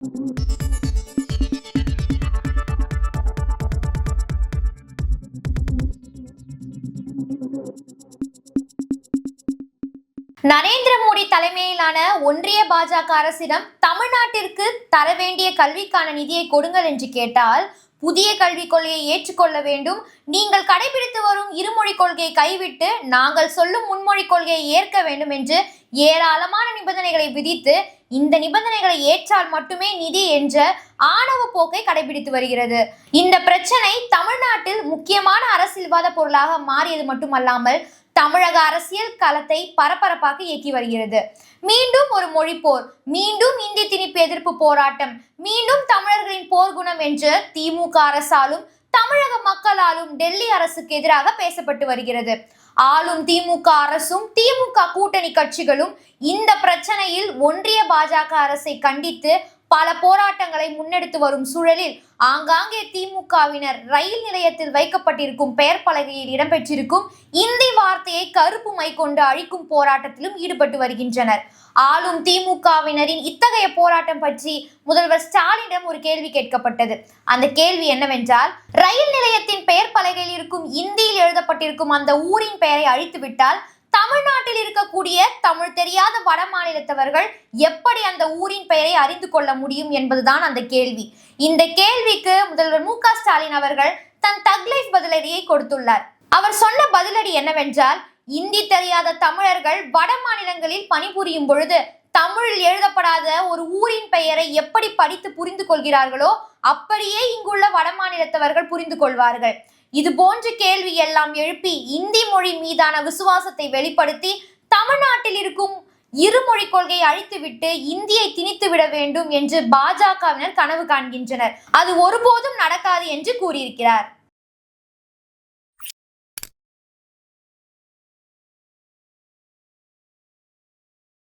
நரேந்திர மோடி தலைமையிலான ஒன்றிய பாஜக அரசிடம் தமிழ்நாட்டிற்கு தர வேண்டிய கல்விக்கான நிதியை கொடுங்கள் என்று கேட்டால், புதிய கல்விக் கொள்கையை ஏற்றுக்கொள்ள வேண்டும், நீங்கள் கடைபிடித்து வரும் இருமொழி கொள்கையை கைவிட்டு நாங்கள் சொல்லும் முன்மொழி கொள்கையை ஏற்க வேண்டும் என்று ஏராளமான நிபந்தனைகளை விதித்து, இந்த நிபந்தனைகளை ஏற்றால் மட்டுமே நிதி என்ற ஆணவ போக்கை கடைபிடித்து வருகிறது. இந்த பிரச்சனை தமிழ்நாட்டில் முக்கியமான அரசியல்வாத பொருளாக மாறியது மட்டுமல்லாமல் தமிழக அரசியல் களத்தை பரபரப்பாக இயக்கி வருகிறது. மீண்டும் ஒரு மொழி போர், மீண்டும் இந்தி திணிப்பு எதிர்ப்பு போராட்டம், மீண்டும் தமிழர்களின் போர்க்குணம் என்று திமுக அரசாலும் தமிழக மக்களாலும் டெல்லி அரசுக்கு எதிராக பேசப்பட்டு வருகிறது. ஆளும் திமுக அரசும் திமுக கூட்டணி கட்சிகளும் இந்த பிரச்சனையில் ஒன்றிய பாஜக அரசை கண்டித்து பல போராட்டங்களை முன்னெடுத்து வரும் சூழலில் ஆங்காங்கே திமுகவினர் ரயில் நிலையத்தில் வைக்கப்பட்டிருக்கும் பெயர் பலகையில் இடம்பெற்றிருக்கும் இந்தி வார்த்தையை கருப்பு மை கொண்டு அழிக்கும் போராட்டத்திலும் ஈடுபட்டு வருகின்றனர். ஆளும் திமுகவினரின் இத்தகைய போராட்டம் பற்றி முதல்வர் ஸ்டாலினிடம் ஒரு கேள்வி கேட்கப்பட்டது. அந்த கேள்வி என்னவென்றால், ரயில் நிலையத்தின் பெயர் பலகையில் இருக்கும் இந்தியில் எழுதப்பட்டிருக்கும் அந்த ஊரின் பெயரை அழித்துவிட்டால் தமிழ்நாட்டில் இருக்கக்கூடிய தமிழ் தெரியாத வட மாநிலத்தவர்கள் எப்படி அந்த ஊரின் பெயரை அறிந்து கொள்ள முடியும் என்பதுதான் அந்த கேள்வி. இந்த கேள்விக்கு முதல்வர் மு க ஸ்டாலின் அவர்கள் தன் தக்லைஃப் பதிலடியை கொடுத்துள்ளார். அவர் சொன்ன பதிலடி என்னவென்றால், இந்தி தெரியாத தமிழர்கள் வட மாநிலங்களில் பணிபுரியும் பொழுது தமிழில் எழுதப்படாத ஒரு ஊரின் பெயரை எப்படி படித்து புரிந்து கொள்கிறார்களோ அப்படியே இங்குள்ள வட மாநிலத்தவர்கள் புரிந்து கொள்வார்கள். இது போன்ற கேள்வி எல்லாம் எழுப்பி இந்தி மொழி மீதான விசுவாசத்தை வெளிப்படுத்தி தமிழ்நாட்டில் இருக்கும் இருமொழி கொள்கையை அழித்துவிட்டு இந்தியை திணித்து விட வேண்டும் என்று பாஜகவினர் கனவு காண்கின்றனர். அது ஒருபோதும் நடக்காது என்று கூறியிருக்கிறார்.